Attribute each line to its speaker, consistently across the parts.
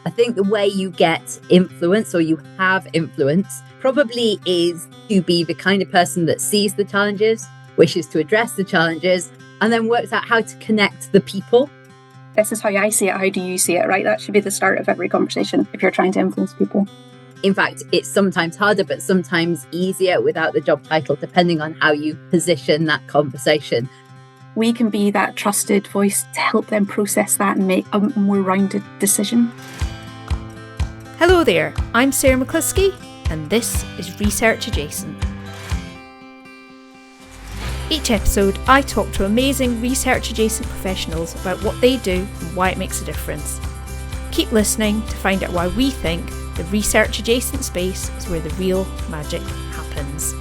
Speaker 1: I think the way you get influence, or you have influence, probably is to be the kind of person that sees the challenges, wishes to address the challenges, and then works out how to connect the people.
Speaker 2: This is how I see it. How do you see it, right? That should be the start of every conversation if you're trying to influence people.
Speaker 1: In fact, it's sometimes harder, but sometimes easier without the job title, depending on how you position that conversation.
Speaker 2: We can be that trusted voice to help them process that and make a more rounded decision.
Speaker 3: Hello there, I'm Sarah McCluskey, and this is Research Adjacent. Each episode, I talk to amazing research adjacent professionals about what they do and why it makes a difference. Keep listening to find out why we think the research adjacent space is where the real magic happens.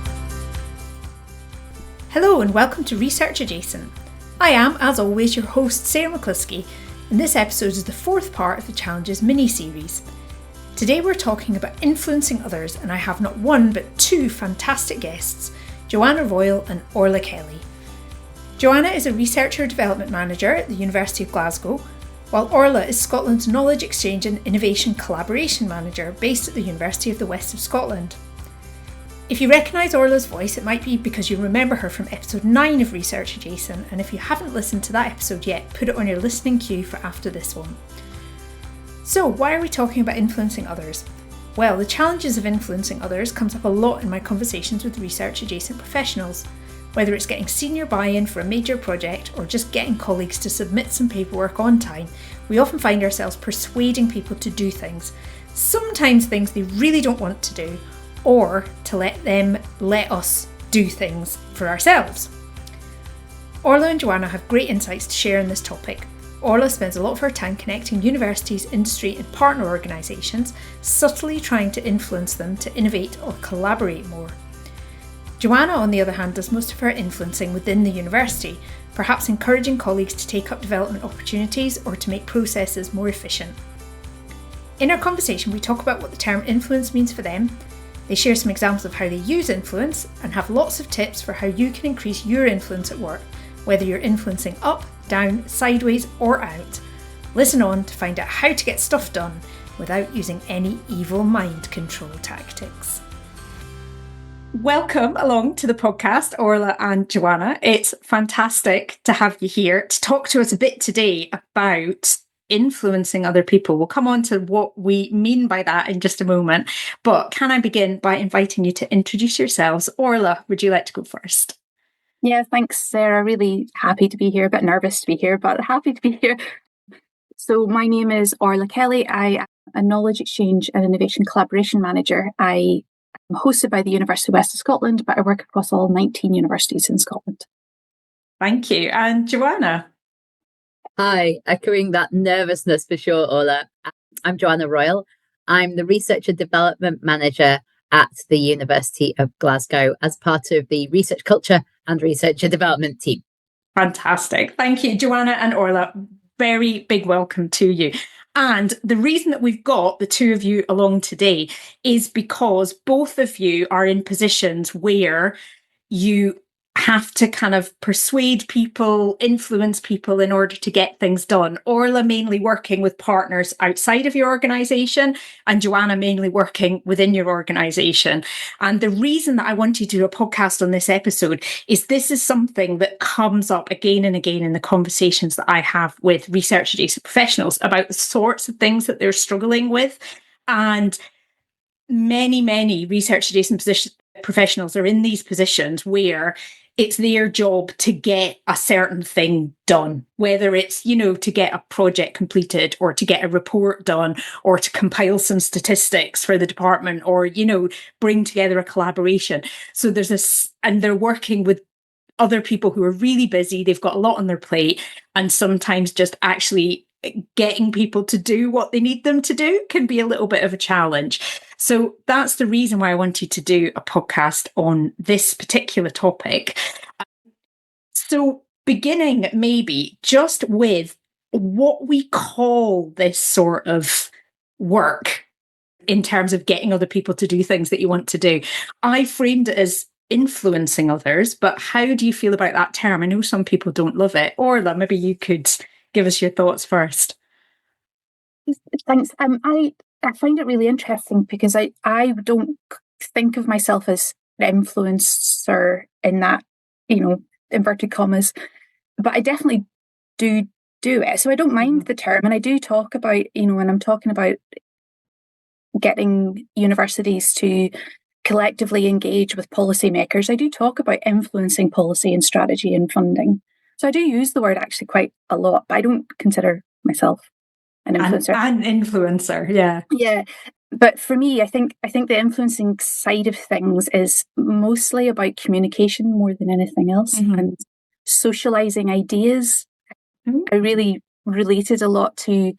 Speaker 3: Hello and welcome to Research Adjacent. I am, as always, your host Sarah McCluskey, and this episode is the fourth part of the Challenges mini-series. Today we're talking about influencing others, and I have not one but two fantastic guests, Joanna Royle and Orla Kelly. Joanna is a Researcher Development Manager at the University of Glasgow, while Orla is Scotland's Knowledge Exchange and Innovation Collaboration Manager based at the University of the West of Scotland. If you recognise Orla's voice, it might be because you remember her from episode 9 of Research Adjacent, and if you haven't listened to that episode yet, put it on your listening queue for after this one. So, why are we talking about influencing others? Well, the challenges of influencing others comes up a lot in my conversations with research adjacent professionals. Whether it's getting senior buy-in for a major project or just getting colleagues to submit some paperwork on time, we often find ourselves persuading people to do things, sometimes things they really don't want to do, or to let us do things for ourselves. Orla and Joanna have great insights to share on this topic. Orla spends a lot of her time connecting universities, industry and partner organisations, subtly trying to influence them to innovate or collaborate more. Joanna, on the other hand, does most of her influencing within the university, perhaps encouraging colleagues to take up development opportunities or to make processes more efficient. In our conversation, we talk about what the term influence means for them. They share some examples of how they use influence and have lots of tips for how you can increase your influence at work, whether you're influencing up, down, sideways or out. Listen on to find out how to get stuff done without using any evil mind control tactics. Welcome along to the podcast, Orla and Joanna. It's fantastic to have you here to talk to us a bit today about influencing other people. We'll come on to what we mean by that in just a moment. But can I begin by inviting you to introduce yourselves? Orla, would you like to go first?
Speaker 2: Yeah, thanks, Sarah. Really happy to be here. A bit nervous to be here, but happy to be here. So my name is Orla Kelly. I am a Knowledge Exchange and Innovation Collaboration Manager. I am hosted by the University of West of Scotland, but I work across all 19 universities in Scotland.
Speaker 3: Thank you. And Joanna?
Speaker 1: Hi, echoing that nervousness for sure, Orla. I'm Joanna Royle. I'm the Researcher Development Manager at the University of Glasgow as part of the Research Culture and Researcher Development team.
Speaker 3: Fantastic. Thank you, Joanna and Orla. Very big welcome to you. And the reason that we've got the two of you along today is because both of you are in positions where you have to kind of persuade people, influence people in order to get things done. Orla mainly working with partners outside of your organisation and Joanna mainly working within your organisation. And the reason that I wanted to do a podcast on this episode is this is something that comes up again and again in the conversations that I have with research adjacent professionals about the sorts of things that they're struggling with. And many research adjacent professionals are in these positions where it's their job to get a certain thing done, whether it's, to get a project completed or to get a report done or to compile some statistics for the department or, bring together a collaboration. So and they're working with other people who are really busy. They've got a lot on their plate, and sometimes just actually getting people to do what they need them to do can be a little bit of a challenge. So that's the reason why I wanted to do a podcast on this particular topic. So beginning maybe just with what we call this sort of work in terms of getting other people to do things that you want to do. I framed it as influencing others, but how do you feel about that term? I know some people don't love it. Orla, maybe you could give us your thoughts first.
Speaker 2: Thanks. I find it really interesting because I don't think of myself as an influencer in that, inverted commas, but I definitely do it. So I don't mind the term, and I do talk about, when I'm talking about getting universities to collectively engage with policymakers, I do talk about influencing policy and strategy and funding. So I do use the word actually quite a lot, but I don't consider myself an influencer.
Speaker 3: An influencer, yeah.
Speaker 2: Yeah. But for me, I think the influencing side of things is mostly about communication more than anything else, and socializing ideas. I really related a lot to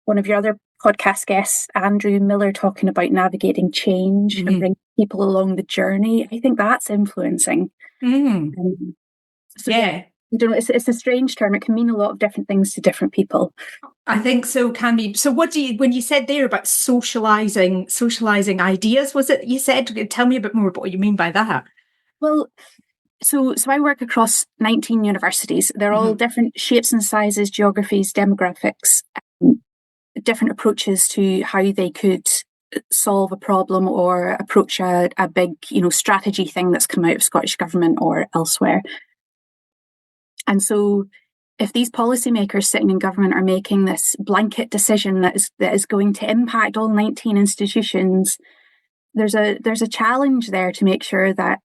Speaker 2: one of your other podcast guests, Andrew Miller, talking about navigating change and bringing people along the journey. I think that's influencing. So yeah, it's a strange term. It can mean a lot of different things to different people.
Speaker 3: I think so, can be. So when you said there about socializing ideas, was it you said? Tell me a bit more about what you mean by that.
Speaker 2: Well, so I work across 19 universities. They're all different shapes and sizes, geographies, demographics, different approaches to how they could solve a problem or approach a big, strategy thing that's come out of Scottish Government or elsewhere. And so if these policymakers sitting in government are making this blanket decision that is going to impact all 19 institutions, there's a challenge there to make sure that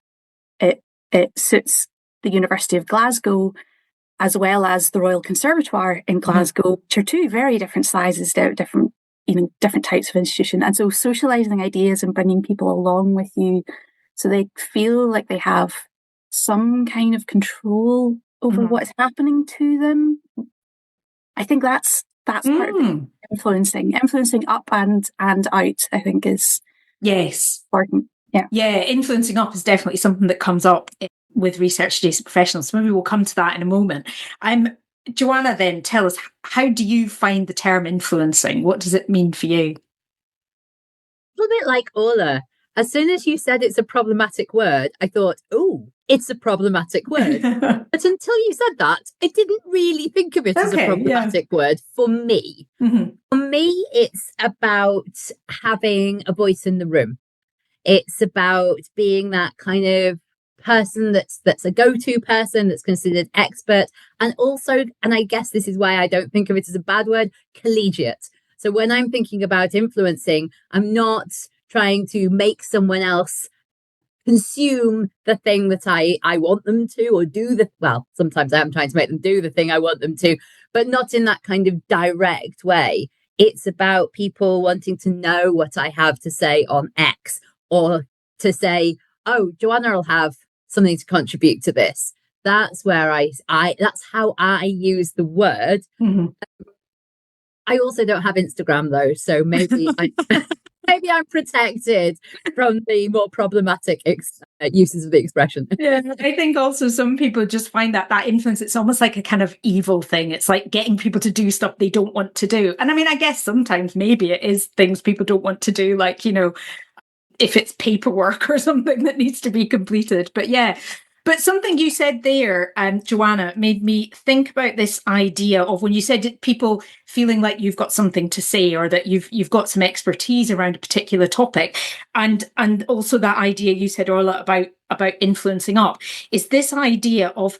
Speaker 2: it suits the University of Glasgow as well as the Royal Conservatoire in Glasgow, which are two very different sizes, different types of institution. And so socializing ideas and bringing people along with you so they feel like they have some kind of control over what's happening to them. I think that's part of the influencing up and out, I think is important.
Speaker 3: Yeah, influencing up is definitely something that comes up with research adjacent professionals. So maybe we'll come to that in a moment. Joanna, then tell us, how do you find the term influencing? What does it mean for you?
Speaker 1: A little bit like Orla. As soon as you said it's a problematic word, I thought, oh, it's a problematic word. But until you said that, I didn't really think of it as a problematic word for me. For me, it's about having a voice in the room. It's about being that kind of person that's a go-to person, that's considered expert, and also, and I guess this is why I don't think of it as a bad word, collegiate. So when I'm thinking about influencing, I'm not trying to make someone else consume the thing that I want them to, or sometimes I am trying to make them do the thing I want them to, but not in that kind of direct way. It's about people wanting to know what I have to say on X, or to say, oh, Joanna will have something to contribute to this. That's where that's how I use the word. I also don't have Instagram though, so maybe maybe I'm protected from the more problematic uses of the expression.
Speaker 3: Yeah, I think also some people just find that influence, it's almost like a kind of evil thing. It's like getting people to do stuff they don't want to do. And I mean, I guess sometimes maybe it is things people don't want to do, like, if it's paperwork or something that needs to be completed. But yeah. But something you said there, Joanna, made me think about this idea of when you said people feeling like you've got something to say, or that you've got some expertise around a particular topic, and also that idea you said, Orla, about influencing up, is this idea of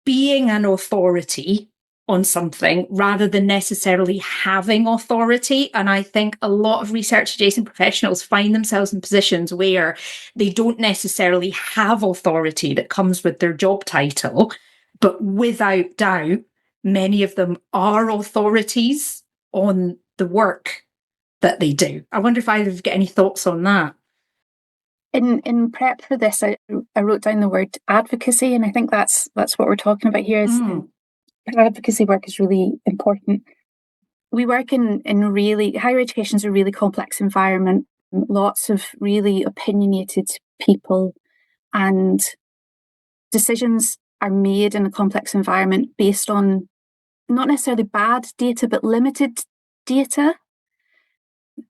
Speaker 3: being an authority on something rather than necessarily having authority. And I think a lot of research adjacent professionals find themselves in positions where they don't necessarily have authority that comes with their job title, but without doubt, many of them are authorities on the work that they do. I wonder if either of you get any thoughts on that.
Speaker 2: In prep for this, I wrote down the word advocacy, and I think that's what we're talking about here. Advocacy work is really important. We work in really, higher education is a really complex environment, lots of really opinionated people, and decisions are made in a complex environment based on not necessarily bad data, but limited data.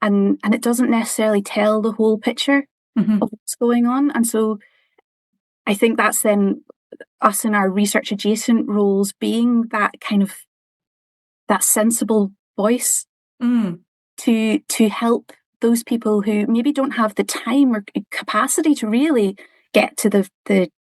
Speaker 2: And it doesn't necessarily tell the whole picture of what's going on. And so I think that's then us in our research adjacent roles being that kind of that sensible voice to help those people who maybe don't have the time or capacity to really get to the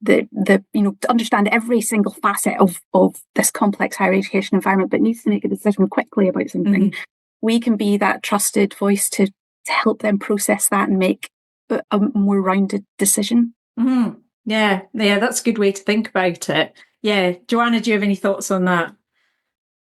Speaker 2: to understand every single facet of this complex higher education environment, but needs to make a decision quickly about something. We can be that trusted voice to help them process that and make a more rounded decision.
Speaker 3: Yeah, that's a good way to think about it. Yeah, Joanna, do you have any thoughts on that?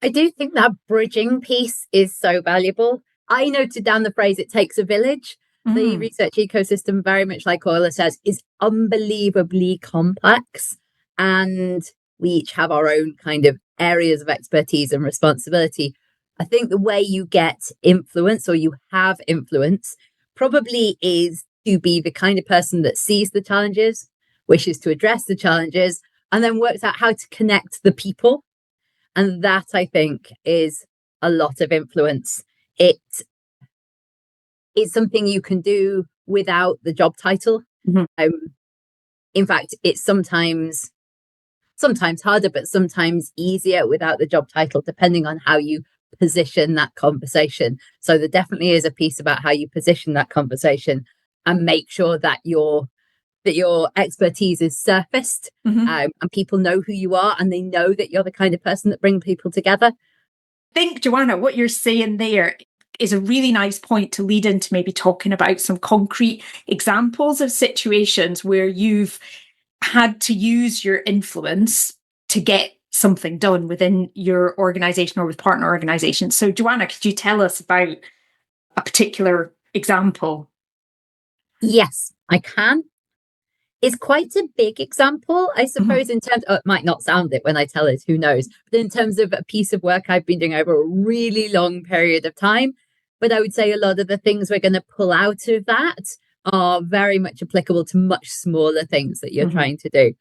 Speaker 1: I do think that bridging piece is so valuable. I noted down the phrase, it takes a village. The research ecosystem, very much like Orla says, is unbelievably complex. And we each have our own kind of areas of expertise and responsibility. I think the way you get influence, or you have influence, probably is to be the kind of person that sees the challenges, wishes to address the challenges, and then works out how to connect the people. And that, I think, is a lot of influence. It is something you can do without the job title. In fact, it's sometimes harder, but sometimes easier without the job title, depending on how you position that conversation. So there definitely is a piece about how you position that conversation and make sure that your expertise is surfaced, and people know who you are, and they know that you're the kind of person that brings people together.
Speaker 3: I think, Joanna, what you're saying there is a really nice point to lead into maybe talking about some concrete examples of situations where you've had to use your influence to get something done within your organisation or with partner organisations. So, Joanna, could you tell us about a particular example?
Speaker 1: Yes, I can. It's quite a big example, I suppose, in terms it might not sound it when I tell it, who knows, but in terms of a piece of work I've been doing over a really long period of time. But I would say a lot of the things we're going to pull out of that are very much applicable to much smaller things that you're trying to do.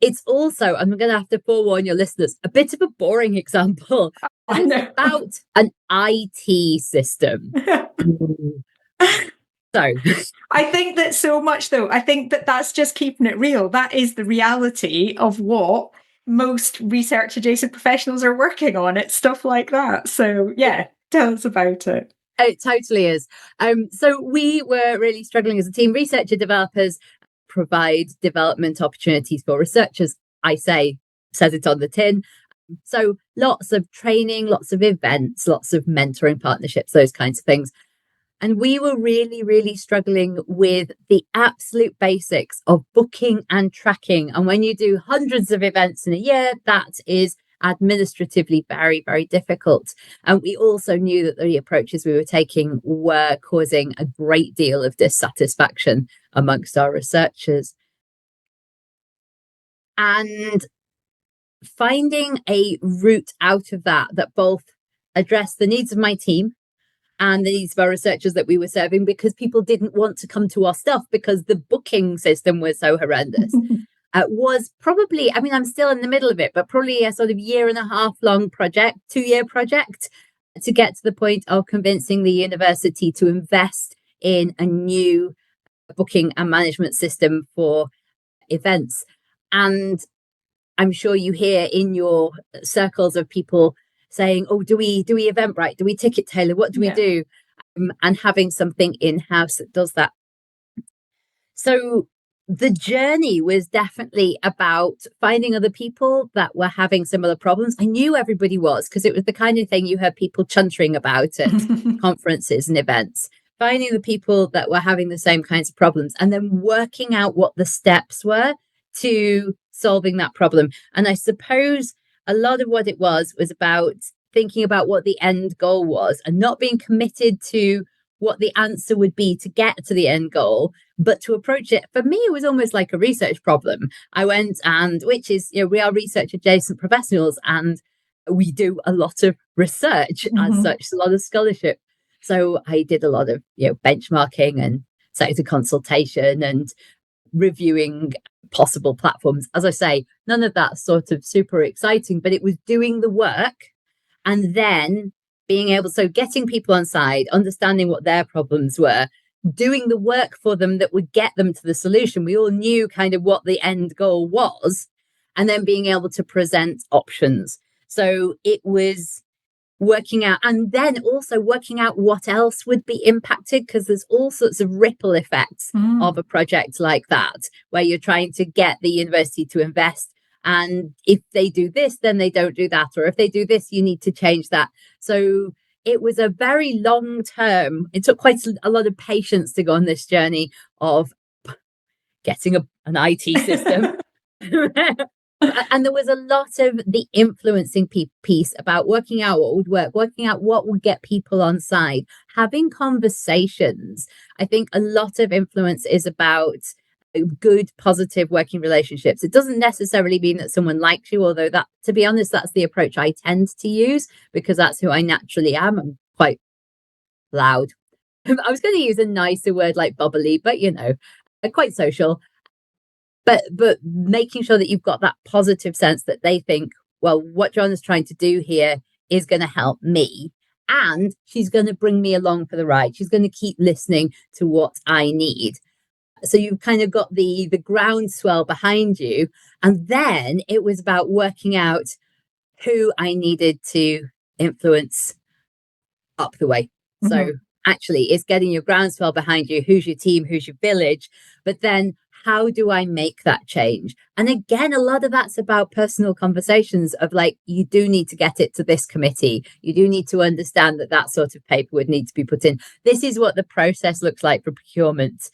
Speaker 1: It's also, I'm going to have to forewarn your listeners, a bit of a boring example. It's about an IT system. So
Speaker 3: I think that so much, though, I think that that's just keeping it real. That is the reality of what most research adjacent professionals are working on. It's stuff like that. So yeah, tell us about it.
Speaker 1: It totally is. So we were really struggling as a team. Researcher developers provide development opportunities for researchers. Says it on the tin. So lots of training, lots of events, lots of mentoring partnerships, those kinds of things. And we were really, really struggling with the absolute basics of booking and tracking. And when you do hundreds of events in a year, that is administratively very, very difficult. And we also knew that the approaches we were taking were causing a great deal of dissatisfaction amongst our researchers. And finding a route out of that both addressed the needs of my team and the needs of our researchers that we were serving, because people didn't want to come to our stuff because the booking system was so horrendous. Was probably, I mean, I'm still in the middle of it, but probably a sort of 1.5 year long project, 2-year project, to get to the point of convincing the university to invest in a new booking and management system for events. And I'm sure you hear in your circles of people saying, oh, do we Eventbrite? Do we ticket tailor? What do we do? And having something in-house that does that. So the journey was definitely about finding other people that were having similar problems. I knew everybody was, because it was the kind of thing you heard people chuntering about at conferences and events. Finding the people that were having the same kinds of problems and then working out what the steps were to solving that problem. And I suppose a lot of what it was about thinking about what the end goal was and not being committed to what the answer would be to get to the end goal, but to approach it. For me, it was almost like a research problem. I went and, which is, we are research adjacent professionals and we do a lot of research as such, a lot of scholarship. So I did a lot of, benchmarking and sector consultation and reviewing possible platforms. As I say, none of that sort of super exciting, but it was doing the work and then being able, so getting people on side, understanding what their problems were, doing the work for them that would get them to the solution. We all knew kind of what the end goal was, and then being able to present options. So it was working out, and then also working out what else would be impacted, because there's all sorts of ripple effects of a project like that, where you're trying to get the university to invest. And if they do this, then they don't do that. Or if they do this, you need to change that. So it was a very long term. It took quite a lot of patience to go on this journey of getting an IT system. And there was a lot of the influencing piece about working out what would work, working out what would get people on side, having conversations. I think a lot of influence is about good, positive working relationships. It doesn't necessarily mean that someone likes you, although that, to be honest, that's the approach I tend to use because that's who I naturally am. I'm quite loud. I was going to use a nicer word like bubbly, but quite social. But making sure that you've got that positive sense that they think, well, what Joanna's trying to do here is going to help me. And she's going to bring me along for the ride. She's going to keep listening to what I need. So you've kind of got the groundswell behind you. And then it was about working out who I needed to influence up the way. Mm-hmm. So actually, it's getting your groundswell behind you. Who's your team? Who's your village? But then how do I make that change? And again, a lot of that's about personal conversations of like, you do need to get it to this committee. You do need to understand that sort of paper would need to be put in. This is what the process looks like for procurement.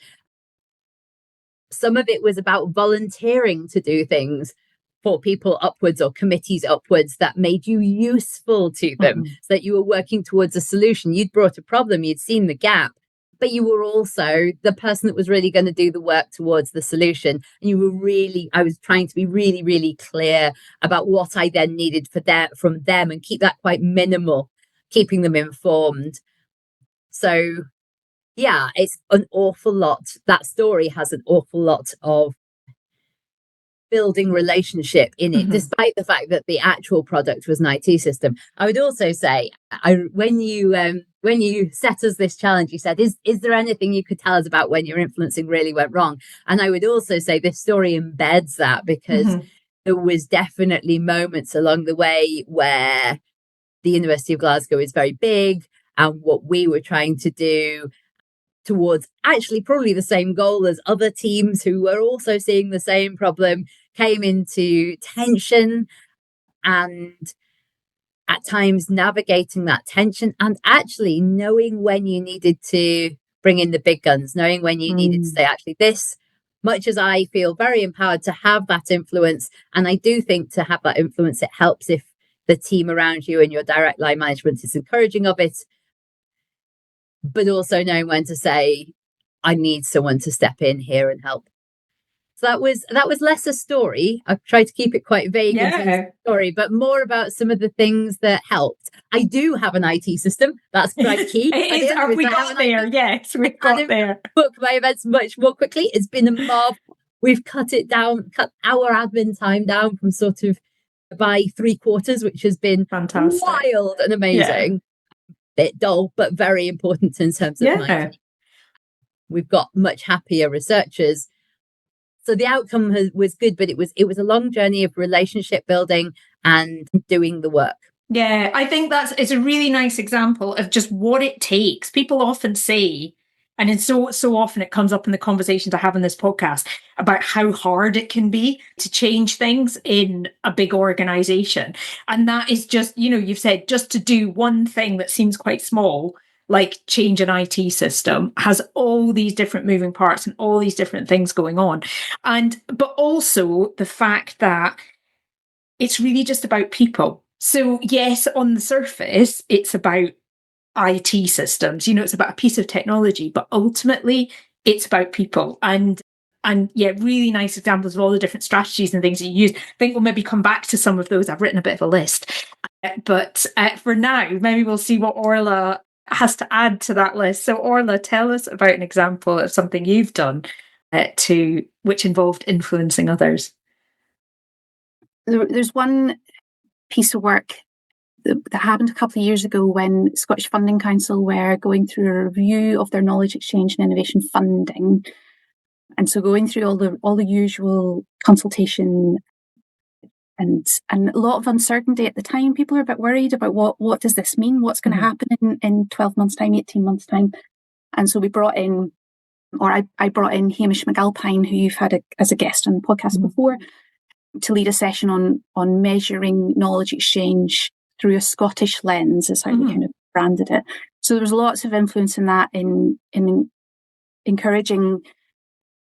Speaker 1: Some of it was about volunteering to do things for people upwards or committees upwards that made you useful to them, so that you were working towards a solution. You'd brought a problem, you'd seen the gap, but you were also the person that was really going to do the work towards the solution. And I was trying to be really, really clear about what I then needed from them and keep that quite minimal, keeping them informed. So yeah, it's an awful lot. That story has an awful lot of building relationship in it, despite the fact that the actual product was an IT system. I would also say, when you set us this challenge, you said, is there anything you could tell us about when your influencing really went wrong? And I would also say this story embeds that, because there was definitely moments along the way where the University of Glasgow is very big, and what we were trying to do towards actually probably the same goal as other teams who were also seeing the same problem came into tension, and at times navigating that tension and actually knowing when you needed to bring in the big guns, knowing when you needed to say, actually, this, much as I feel very empowered to have that influence, and I do think to have that influence, it helps if the team around you and your direct line management is encouraging of it, but also knowing when to say, I need someone to step in here and help. So that was less a story. I've tried to keep it quite vague in terms of story, but more about some of the things that helped. I do have an IT system. That's quite key.
Speaker 3: We got there. Yes, we got there.
Speaker 1: Book my events much more quickly. It's been a marvel. We've cut our admin time down from sort of by 3/4, which has been fantastic, wild and amazing. Bit dull, but very important in terms of my team. We've got much happier researchers. So the outcome was good, but it was a long journey of relationship building and doing the work.
Speaker 3: Yeah, I think it's a really nice example of just what it takes. People often say, and it's so often it comes up in the conversations I have in this podcast about how hard it can be to change things in a big organization. And that is just, you've said just to do one thing that seems quite small, like change an IT system, has all these different moving parts and all these different things going on. But also the fact that it's really just about people. So yes, on the surface, it's about IT systems, it's about a piece of technology, but ultimately it's about people. And yeah, really nice examples of all the different strategies and things that you use. I think we'll maybe come back to some of those. I've written a bit of a list. But for now, maybe we'll see what Orla has to add to that list. So Orla, tell us about an example of something you've done which involved influencing others.
Speaker 2: There's one piece of work that happened a couple of years ago when Scottish Funding Council were going through a review of their knowledge exchange and innovation funding. And so going through all the usual consultation and a lot of uncertainty at the time. People are a bit worried about what does this mean? What's going to happen in 12 months' time, 18 months' time? And so we brought in, or I brought in Hamish McAlpine, who you've had as a guest on the podcast before, to lead a session on measuring knowledge exchange through a Scottish lens, is how we kind of branded it. So there was lots of influence in that, in encouraging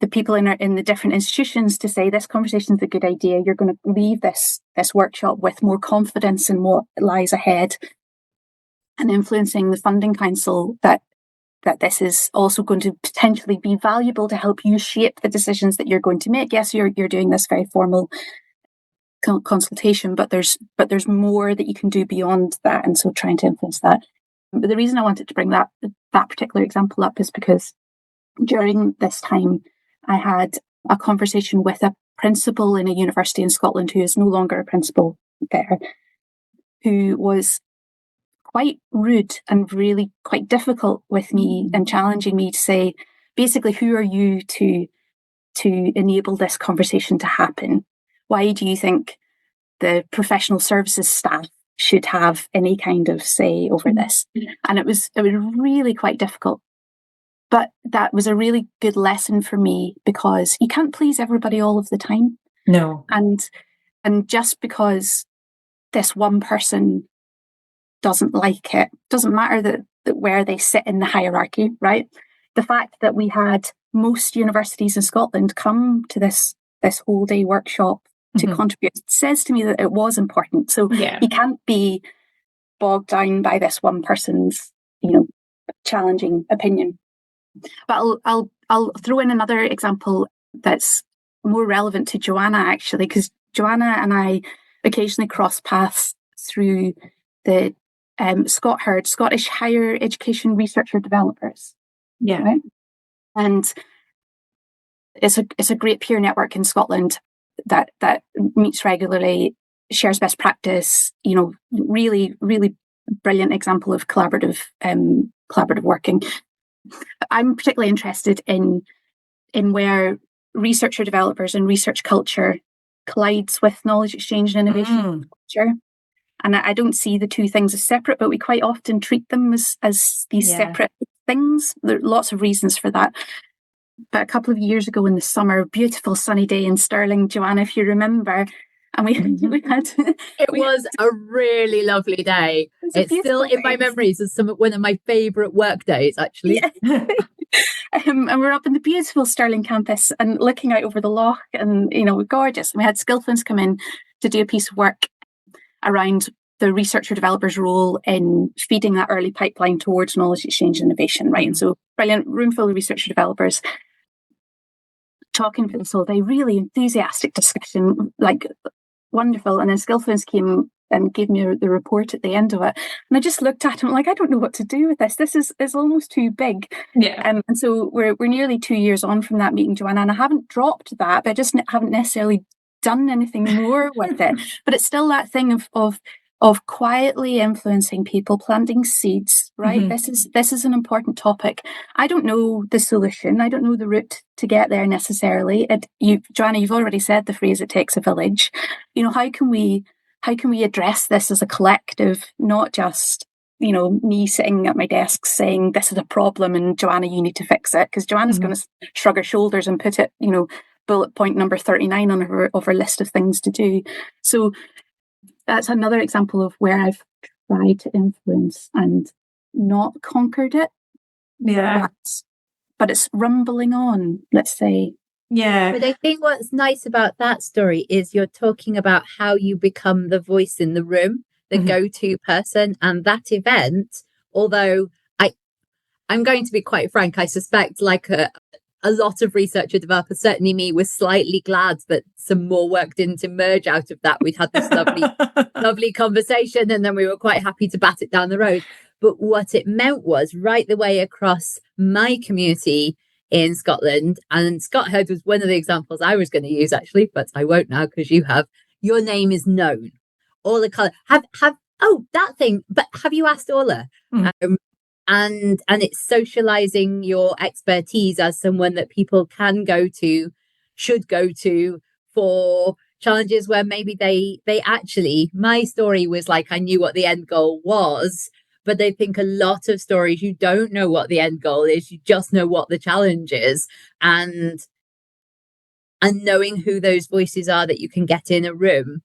Speaker 2: the people in the different institutions to say this conversation is a good idea. You're going to leave this workshop with more confidence in what lies ahead, and influencing the funding council that this is also going to potentially be valuable to help you shape the decisions that you're going to make. Yes, you're doing this very formal consultation, but there's more that you can do beyond that, and so trying to influence that. But the reason I wanted to bring that particular example up is because during this time I had a conversation with a principal in a university in Scotland who is no longer a principal there, who was quite rude and really quite difficult with me and challenging me to say, basically, who are you to enable this conversation to happen? Why do you think the professional services staff should have any kind of say over this? And it was really quite difficult. But that was a really good lesson for me, because you can't please everybody all of the time.
Speaker 3: No.
Speaker 2: And just because this one person doesn't like it, doesn't matter that where they sit in the hierarchy, right? The fact that we had most universities in Scotland come to this whole day workshop to contribute says to me that it was important. So you can't be bogged down by this one person's, challenging opinion. But I'll throw in another example that's more relevant to Joanna, actually, because Joanna and I occasionally cross paths through the Scottish Higher Education Researcher Developers.
Speaker 3: Yeah.
Speaker 2: Right? And it's a great peer network in Scotland that meets regularly, shares best practice, really, really brilliant example of collaborative working. I'm particularly interested in where researcher developers and research culture collides with knowledge exchange and innovation culture. And I don't see the two things as separate, but we quite often treat them as these separate things. There are lots of reasons for that. But a couple of years ago in the summer, beautiful sunny day in Stirling, Joanna, if you remember, and we had...
Speaker 1: It was a really lovely day. It's still in my memories as one of my favourite work days, actually.
Speaker 2: Yeah. And we're up in the beautiful Stirling campus and looking out over the loch, and gorgeous. And we had Skillfluence come in to do a piece of work around the researcher developer's role in feeding that early pipeline towards knowledge exchange and innovation, right? And so brilliant room full of researcher developers talking about this all day, really enthusiastic discussion, like wonderful. And then Skillfluence came and gave me the report at the end of it, and I just looked at him like, I don't know what to do with this. This is almost too big.
Speaker 3: Yeah.
Speaker 2: And so we're nearly 2 years on from that meeting, Joanna, and I haven't dropped that, but I just haven't necessarily done anything more with it. But it's still that thing of quietly influencing people, planting seeds, right? This is an important topic. I don't know the solution. I don't know the route to get there necessarily. Joanna, you've already said the phrase, it takes a village. How can we address this as a collective, not just, me sitting at my desk saying this is a problem and Joanna, you need to fix it, because Joanna's going to shrug her shoulders and put it, bullet point number 39 on her list of things to do. So that's another example of where I've tried to influence and not conquered it.
Speaker 3: Yeah.
Speaker 2: But it's rumbling on, let's say.
Speaker 3: Yeah.
Speaker 1: But I think what's nice about that story is you're talking about how you become the voice in the room, the go-to person. And that event, although I'm going to be quite frank, I suspect like a lot of researcher developers, certainly me, was slightly glad that some more work didn't emerge out of that. We'd had this lovely conversation, and then we were quite happy to bat it down the road. But what it meant was right the way across my community in Scotland, and Scothead was one of the examples I was going to use actually, but I won't now because you have. Your name is known. Orla Colour. That thing. But have you asked Orla? And it's socializing your expertise as someone that people can go to, should go to for, challenges where maybe they actually, my story was like, I knew what the end goal was, but they think a lot of stories, you don't know what the end goal is, you just know what the challenge is. And knowing who those voices are that you can get in a room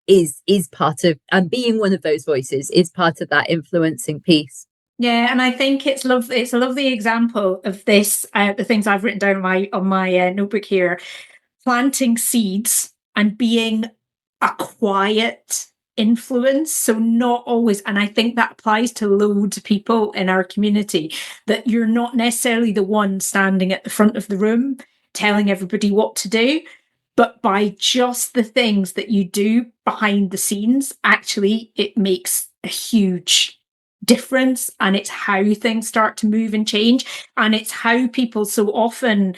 Speaker 1: is part of, and being one of those voices is part of that influencing piece.
Speaker 3: Yeah, and I think it's lovely. It's a lovely example of this. The things I've written down on my notebook here: planting seeds and being a quiet influence. So not always, and I think that applies to loads of people in our community. That you're not necessarily the one standing at the front of the room telling everybody what to do, but by just the things that you do behind the scenes, actually, it makes a huge difference, and it's how things start to move and change, and it's how people so often,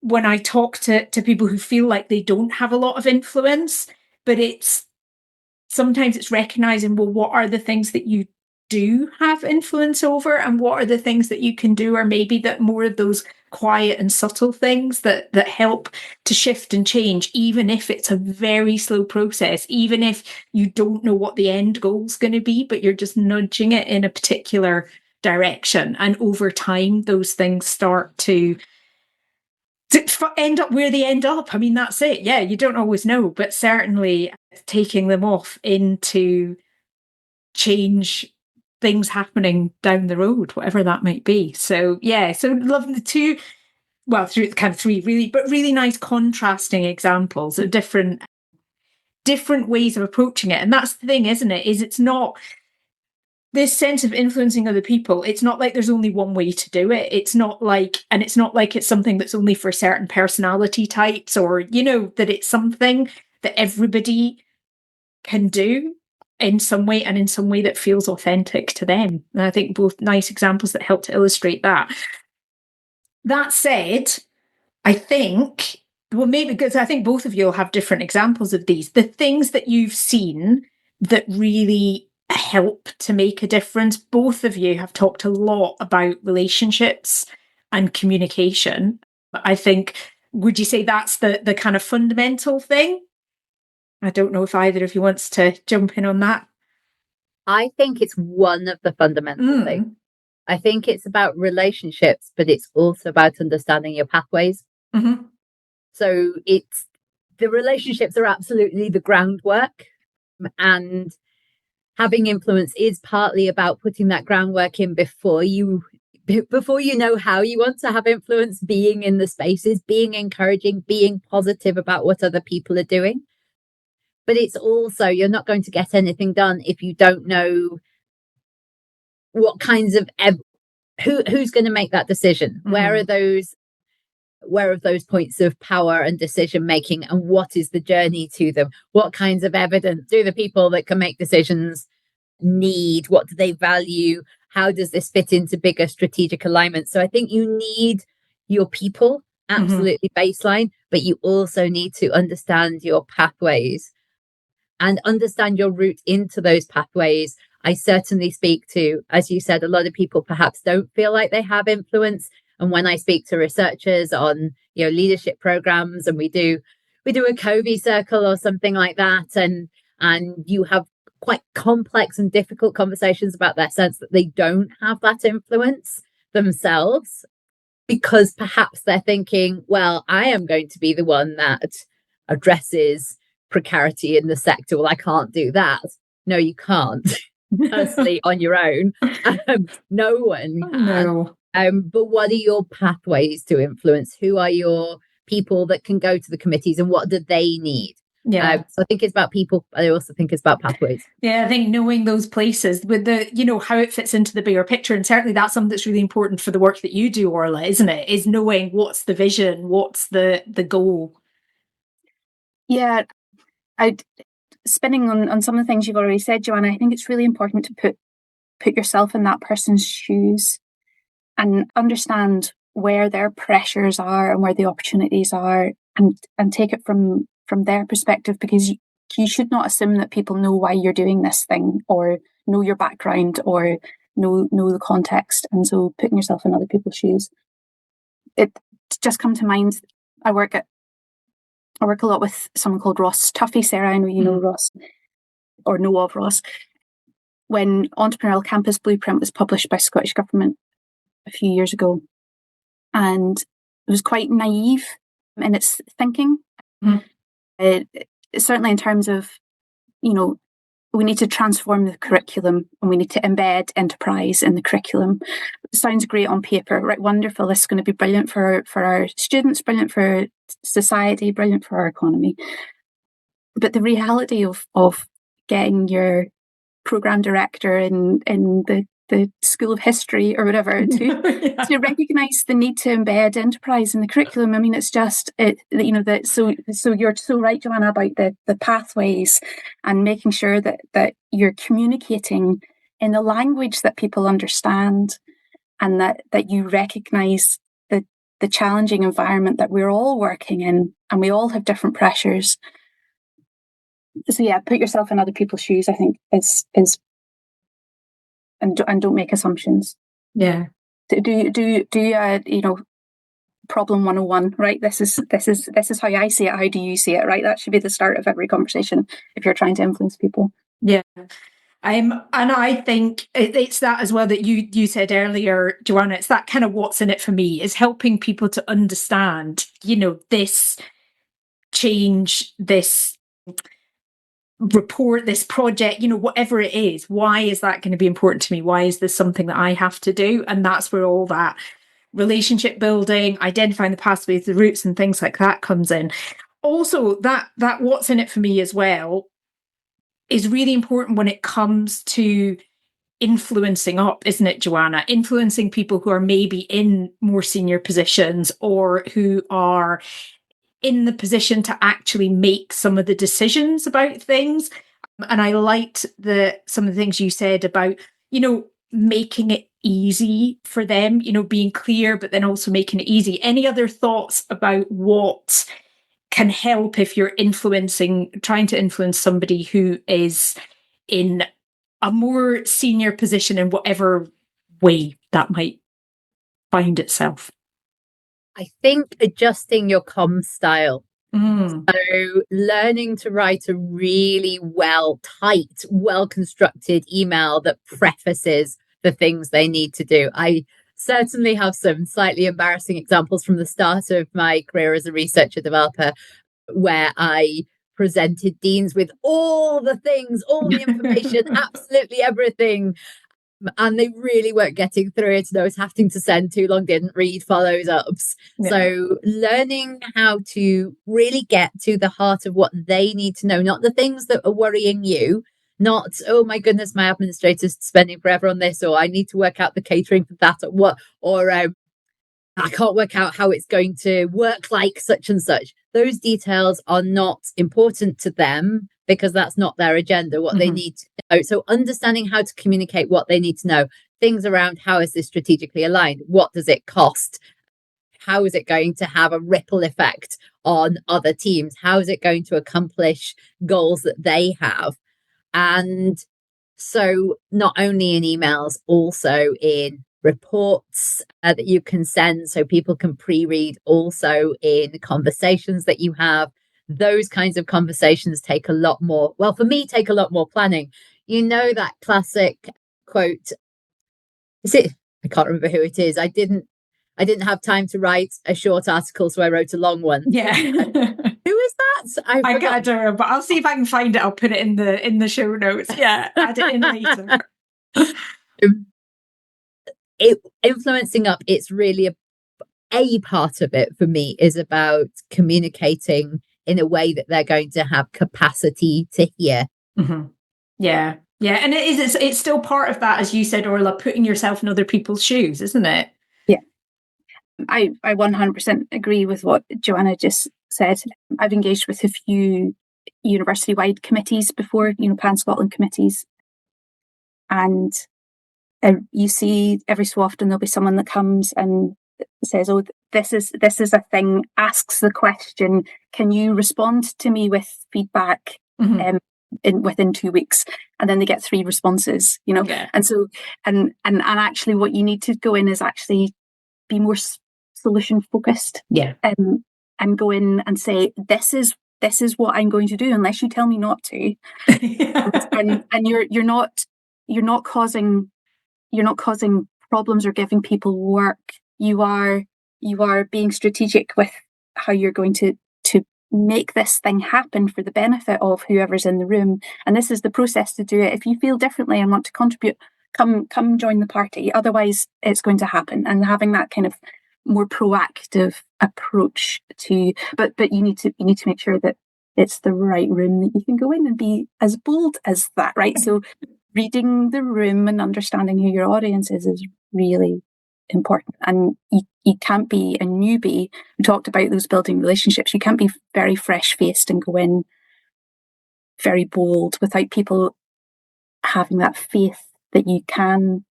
Speaker 3: when I talk to people who feel like they don't have a lot of influence, but it's sometimes it's recognizing, well, what are the things that you do have influence over, and what are the things that you can do, or maybe that more of those quiet and subtle things that help to shift and change, even if it's a very slow process, even if you don't know what the end goal is going to be, but you're just nudging it in a particular direction. And over time, those things start to end up where they end up. I mean, that's it. Yeah, you don't always know, but certainly taking them off into change, things happening down the road, whatever that might be. So yeah, so loving the two, well, through kind of three really, but really nice contrasting examples of different ways of approaching it. And that's the thing, isn't it? Is it's not this sense of influencing other people. It's not like there's only one way to do it. It's not like it's something that's only for certain personality types, or, you know, that it's something that everybody can do in some way, and in some way that feels authentic to them. And I think both nice examples that help to illustrate that. That said, I think, well, maybe because I think both of you will have different examples of these. The things that you've seen that really help to make a difference, both of you have talked a lot about relationships and communication. I think, would you say that's the kind of fundamental thing? I don't know if either of you wants to jump in on that.
Speaker 1: I think it's one of the fundamental things. I think it's about relationships, but it's also about understanding your pathways.
Speaker 3: Mm-hmm.
Speaker 1: So it's, the relationships are absolutely the groundwork, and having influence is partly about putting that groundwork in before you know how you want to have influence, being in the spaces, being encouraging, being positive about what other people are doing. But it's also, you're not going to get anything done if you don't know what kinds of who's going to make that decision. Mm-hmm. Where are those points of power and decision making, and what is the journey to them? What kinds of evidence do the people that can make decisions need? What do they value? How does this fit into bigger strategic alignment? So I think you need your people, absolutely, mm-hmm, baseline, but you also need to understand your pathways and understand your route into those pathways. I certainly speak to, as you said, a lot of people perhaps don't feel like they have influence. And when I speak to researchers on, you know, leadership programs, and we do a Covey circle or something like that, and you have quite complex and difficult conversations about their sense that they don't have that influence themselves, because perhaps they're thinking, well, I am going to be the one that addresses precarity in the sector. Well, I can't do that. No, you can't. Personally, on your own, no one can.
Speaker 3: No.
Speaker 1: But what are your pathways to influence? Who are your people that can go to the committees, and what do they need?
Speaker 3: Yeah.
Speaker 1: So I think it's about people, but I also think it's about pathways.
Speaker 3: Yeah, I think knowing those places with the, you know, how it fits into the bigger picture. And certainly that's something that's really important for the work that you do, Orla, isn't it? Is knowing what's the vision, what's the goal.
Speaker 2: Yeah, spinning on some of the things you've already said, Joanna, I think it's really important to put yourself in that person's shoes and understand where their pressures are and where the opportunities are, and take it from their perspective, because you should not assume that people know why you're doing this thing, or know your background, or know the context. And so putting yourself in other people's shoes. It just come to mind, I work at I work a lot with someone called Ross Tuffy. Sarah, I know you know Ross, or know of Ross. When Entrepreneurial Campus Blueprint was published by Scottish Government a few years ago, and it was quite naive in its thinking. Certainly in terms of, we need to transform the curriculum and we need to embed enterprise in the curriculum. It sounds great on paper, right? Wonderful. This is going to be brilliant for our students, brilliant for society, brilliant for our economy. But the reality of getting your program director in the School of History or whatever to recognise the need to embed enterprise in the curriculum. I mean, it's just so you're so right, Joanna, about the pathways and making sure that you're communicating in the language that people understand, and that you recognise the challenging environment that we're all working in, and we all have different pressures. So yeah, put yourself in other people's shoes, I think, is and don't make assumptions.
Speaker 3: Yeah.
Speaker 2: Do problem 101, right? This is how I see it. How do you see it, right? That should be the start of every conversation if you're trying to influence people.
Speaker 3: Yeah. And I think it's that as well that you said earlier, Joanna, it's that kind of what's in it for me, is helping people to understand, this change, this report, this project, whatever it is. Why is that going to be important to me? Why is this something that I have to do? And that's where all that relationship building, identifying the pathways, the routes and things like that comes in. Also, that what's in it for me as well is really important when it comes to influencing up, isn't it, Joanna? Influencing people who are maybe in more senior positions or who are in the position to actually make some of the decisions about things. And I liked some of the things you said about, making it easy for them, being clear, but then also making it easy. Any other thoughts about what can help if you're trying to influence somebody who is in a more senior position in whatever way that might find itself?
Speaker 1: I think adjusting your comm style. So learning to write a really tight, well-constructed email that prefaces the things they need to do. I certainly have some slightly embarrassing examples from the start of my career as a researcher developer where I presented deans with all the things, all the information, absolutely everything. And they really weren't getting through it. And I was having to send too long, didn't read follows ups. Yeah. So learning how to really get to the heart of what they need to know, not the things that are worrying you, not, oh my goodness, my administrator's spending forever on this, or I need to work out the catering for that, or I can't work out how it's going to work like such and such. Those details are not important to them because that's not their agenda, what they need to know. So understanding how to communicate what they need to know, things around how is this strategically aligned? What does it cost? How is it going to have a ripple effect on other teams? How is it going to accomplish goals that they have? And so not only in emails, also in reports that you can send so people can pre-read, also in conversations that you have. Those kinds of conversations take a lot more, well, for me, take a lot more planning. That classic quote, I can't remember who it is. I didn't have time to write a short article, so I wrote a long one.
Speaker 3: Yeah.
Speaker 1: Who is that?
Speaker 3: I don't know, but I'll see if I can find it. I'll put it in the show notes. Yeah, add it in later.
Speaker 1: Influencing up, it's really a part of it for me is about communicating in a way that they're going to have capacity to hear.
Speaker 3: Yeah, and it's still part of that, as you said, Orla, putting yourself in other people's shoes, isn't it?
Speaker 2: Yeah, I 100% agree with what Joanna just said. I've engaged with a few university-wide committees before, Pan-Scotland committees, and you see every so often there'll be someone that comes and says, oh, this is a thing, asks the question, can you respond to me with feedback within 2 weeks? And then they get 3 responses,
Speaker 3: Yeah.
Speaker 2: And so and actually what you need to go in is actually be more solution focused.
Speaker 3: Yeah.
Speaker 2: and go in and say, this is what I'm going to do unless you tell me not to. and you're not causing problems or giving people work. You are being strategic with how you're going to make this thing happen for the benefit of whoever's in the room. And this is the process to do it. If you feel differently and want to contribute, come join the party. Otherwise, it's going to happen. And having that kind of more proactive approach to, but you need to make sure that it's the right room that you can go in and be as bold as that, right? So reading the room and understanding who your audience is really important. And you can't be a newbie. We talked about those building relationships. You can't be very fresh-faced and go in very bold without people having that faith that you can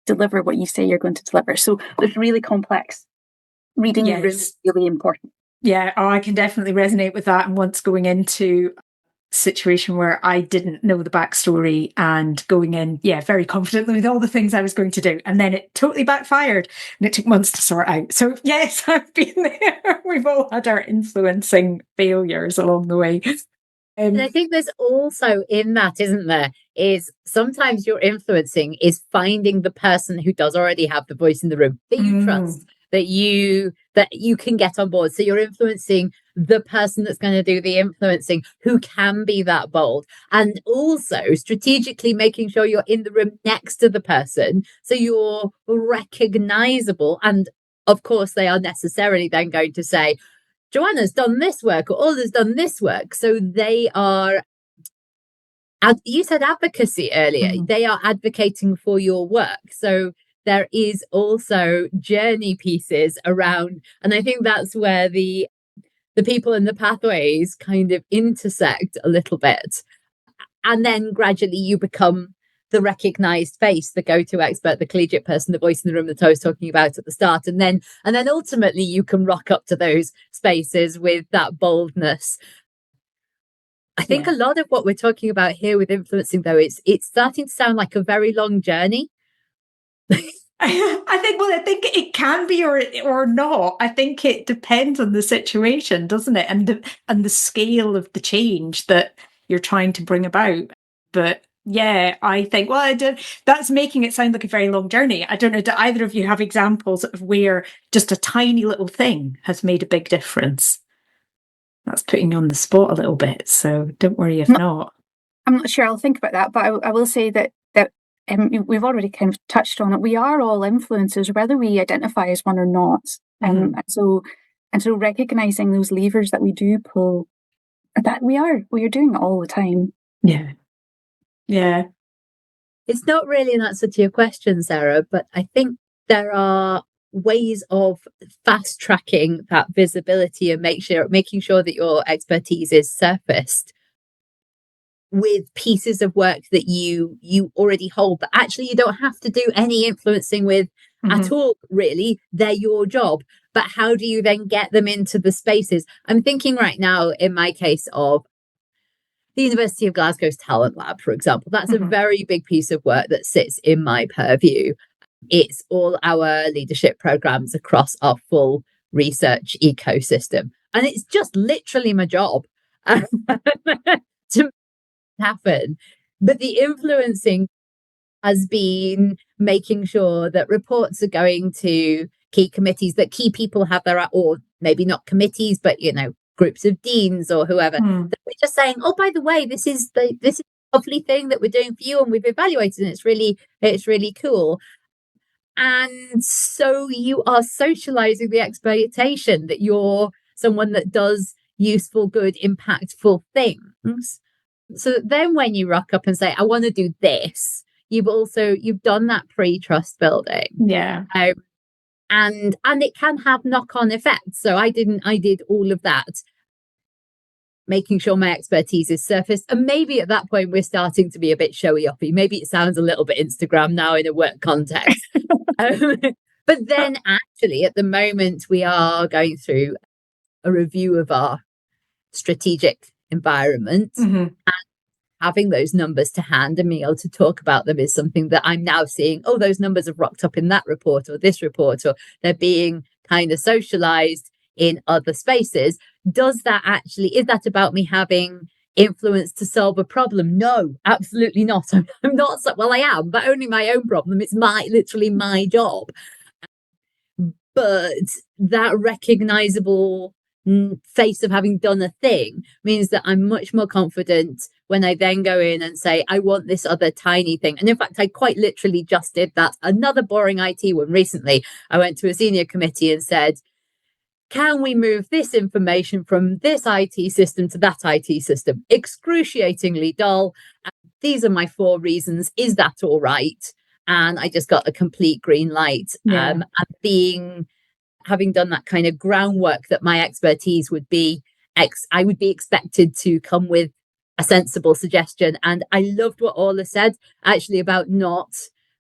Speaker 2: deliver what you say you're going to deliver. So it's really complex. Reading the room is really important.
Speaker 3: Yeah, I can definitely resonate with that. And once going into situation where I didn't know the backstory and going in, very confidently with all the things I was going to do. And then it totally backfired and it took months to sort out. So yes, I've been there. We've all had our influencing failures along the way.
Speaker 1: And I think there's also in that, isn't there, is sometimes your influencing is finding the person who does already have the voice in the room that you trust, that you can get on board. So you're influencing the person that's going to do the influencing who can be that bold, and also strategically making sure you're in the room next to the person so you're recognizable. And of course they are necessarily then going to say, Joanna's done this work or Orla's done this work. So they are, you said advocacy earlier, they are advocating for your work. So there is also journey pieces around, and I think that's where the people in the pathways kind of intersect a little bit. And then gradually you become the recognized face, the go-to expert, the collegiate person, the voice in the room that I was talking about at the start. And then ultimately you can rock up to those spaces with that boldness. I think a lot of what we're talking about here with influencing, though, it's starting to sound like a very long journey.
Speaker 3: I think it can be or not. I think it depends on the situation, doesn't it? And the scale of the change that you're trying to bring about. But yeah, I think, that's making it sound like a very long journey. I don't know, do either of you have examples of where just a tiny little thing has made a big difference? That's putting you on the spot a little bit, so don't worry if not.
Speaker 2: I'm not sure, I'll think about that, but I will say that we've already kind of touched on it. We are all influencers, whether we identify as one or not. And so recognizing those levers that we do pull, that we are doing it all the time.
Speaker 3: Yeah.
Speaker 1: It's not really an answer to your question, Sarah, but I think there are ways of fast tracking that visibility and making sure that your expertise is surfaced with pieces of work that you already hold, but actually you don't have to do any influencing with at all, really. They're your job. But how do you then get them into the spaces? I'm thinking right now, in my case, of the University of Glasgow's Talent Lab, for example. That's a very big piece of work that sits in my purview. It's all our leadership programs across our full research ecosystem. And it's just literally my job to happen. But the influencing has been making sure that reports are going to key committees, that key people have or maybe not committees, but, groups of deans or whoever, that we're just saying, oh, by the way, this is a lovely thing that we're doing for you and we've evaluated and it's really cool. And so you are socializing the expectation that you're someone that does useful, good, impactful things. So then when you rock up and say, I want to do this, you've done that pre-trust building.
Speaker 3: Yeah.
Speaker 1: And it can have knock-on effects. So I did all of that, making sure my expertise is surfaced. And maybe at that point, we're starting to be a bit showy-uppy. Maybe it sounds a little bit Instagram now in a work context. But then actually, at the moment, we are going through a review of our strategic environment. And having those numbers to hand and being able to talk about them is something that I'm now seeing. Oh, those numbers have rocked up in that report or this report, or they're being kind of socialized in other spaces. Is that about me having influence to solve a problem? No, absolutely not. I'm not, well, I am, but only my own problem. It's literally my job. But that recognizable face of having done a thing means that I'm much more confident when I then go in and say, I want this other tiny thing. And in fact, I quite literally just did that. Another boring IT one recently. I went to a senior committee and said, can we move this information from this IT system to that IT system? Excruciatingly dull. And these are my 4 reasons. Is that all right? And I just got a complete green light. And having done that kind of groundwork that my expertise would be, I would be expected to come with a sensible suggestion. And I loved what Orla said actually about not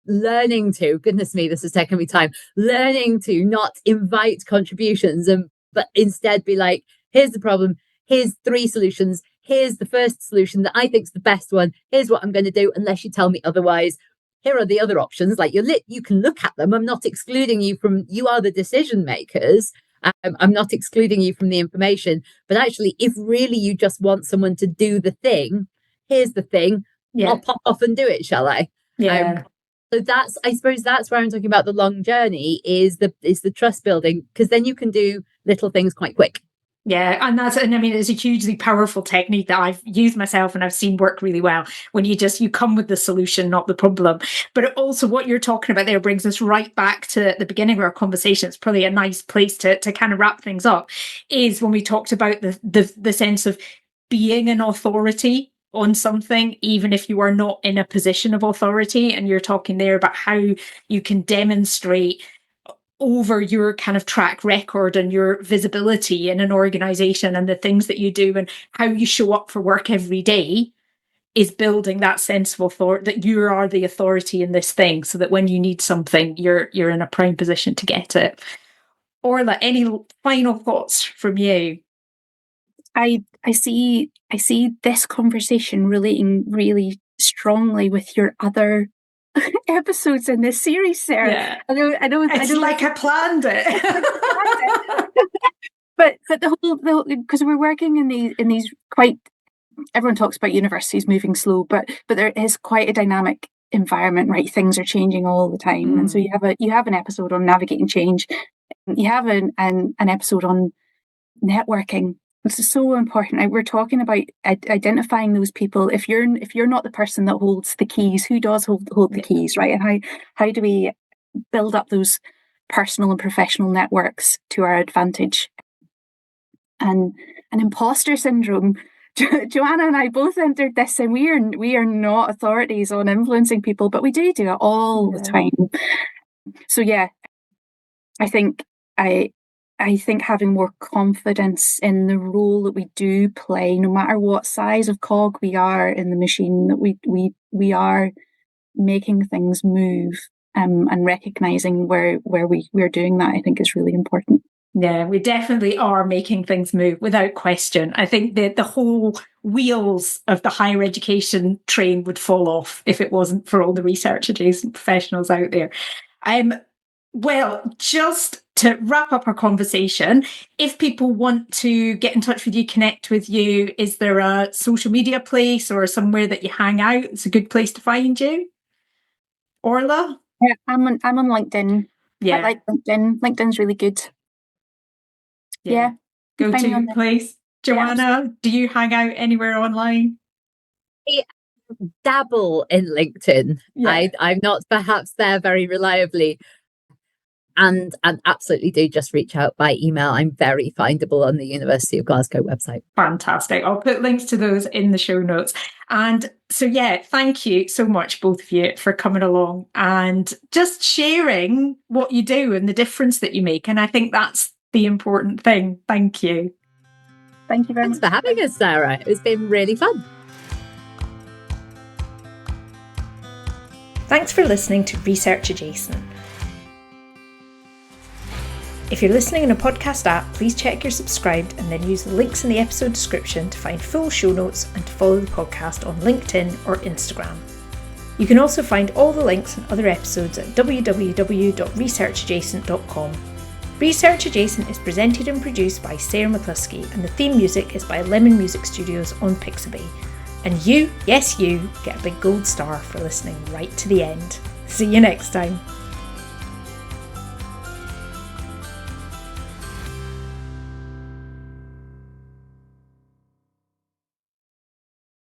Speaker 1: learning to, goodness me, this has taken me time, learning to not invite contributions, but instead be like, here's the problem, here's 3 solutions, here's the first solution that I think's the best one, here's what I'm going to do unless you tell me otherwise. Here are the other options. Like you can look at them. I'm not excluding you from, you are the decision makers. I'm not excluding you from the information, but actually, if really you just want someone to do the thing, here's the thing. I'll pop off and do it, shall I? So I suppose that's where I'm talking about the long journey is the trust building, because then you can do little things quite quick.
Speaker 3: Yeah, and I mean, it's a hugely powerful technique that I've used myself and I've seen work really well when you come with the solution, not the problem. But also what you're talking about there brings us right back to the beginning of our conversation. It's probably a nice place to kind of wrap things up, is when we talked about the sense of being an authority on something, even if you are not in a position of authority. And you're talking there about how you can demonstrate over your kind of track record and your visibility in an organization and the things that you do and how you show up for work every day is building that sense of authority, that you are the authority in this thing, so that when you need something, you're in a prime position to get it. Orla, any final thoughts from you?
Speaker 2: I see this conversation relating really strongly with your other episodes in this series, Sarah.
Speaker 3: Yeah.
Speaker 2: I know.
Speaker 3: I planned it.
Speaker 2: but the whole because we're working in these quite. Everyone talks about universities moving slow, but there is quite a dynamic environment, right? Things are changing all the time, and so you have an episode on navigating change. You have an episode on networking. This is so important. We're talking about identifying those people. If you're not the person that holds the keys, who does hold the keys, right? And how do we build up those personal and professional networks to our advantage? And an imposter syndrome. Joanna and I both entered this, and we are not authorities on influencing people, but we do it all the time. So yeah, I think having more confidence in the role that we do play, no matter what size of cog we are in the machine, that we are making things move, and recognizing where we're doing that, I think is really important.
Speaker 3: Yeah, we definitely are making things move without question. I think that the whole wheels of the higher education train would fall off if it wasn't for all the research adjacent professionals out there. Well, just to wrap up our conversation, if people want to get in touch with you, connect with you, is there a social media place or somewhere that you hang out? It's a good place to find you. Orla?
Speaker 2: Yeah, I'm on LinkedIn.
Speaker 3: Yeah.
Speaker 2: I like LinkedIn. LinkedIn's really good. Yeah.
Speaker 3: Go-to place. Joanna, do you hang out anywhere online?
Speaker 1: I dabble in LinkedIn.
Speaker 3: Yeah.
Speaker 1: I'm not perhaps there very reliably. And absolutely do just reach out by email. I'm very findable on the University of Glasgow website.
Speaker 3: Fantastic. I'll put links to those in the show notes. And so, yeah, thank you so much, both of you, for coming along and just sharing what you do and the difference that you make. And I think that's the important thing. Thank you.
Speaker 2: Thank you very much.
Speaker 1: Thanks for having us, Sarah. It's been really fun.
Speaker 3: Thanks for listening to Research Adjacent. If you're listening in a podcast app, please check you're subscribed and then use the links in the episode description to find full show notes and to follow the podcast on LinkedIn or Instagram. You can also find all the links and other episodes at www.researchadjacent.com. Research Adjacent is presented and produced by Sarah McCluskey, and the theme music is by Lemon Music Studios on Pixabay. And you, yes you, get a big gold star for listening right to the end. See you next time.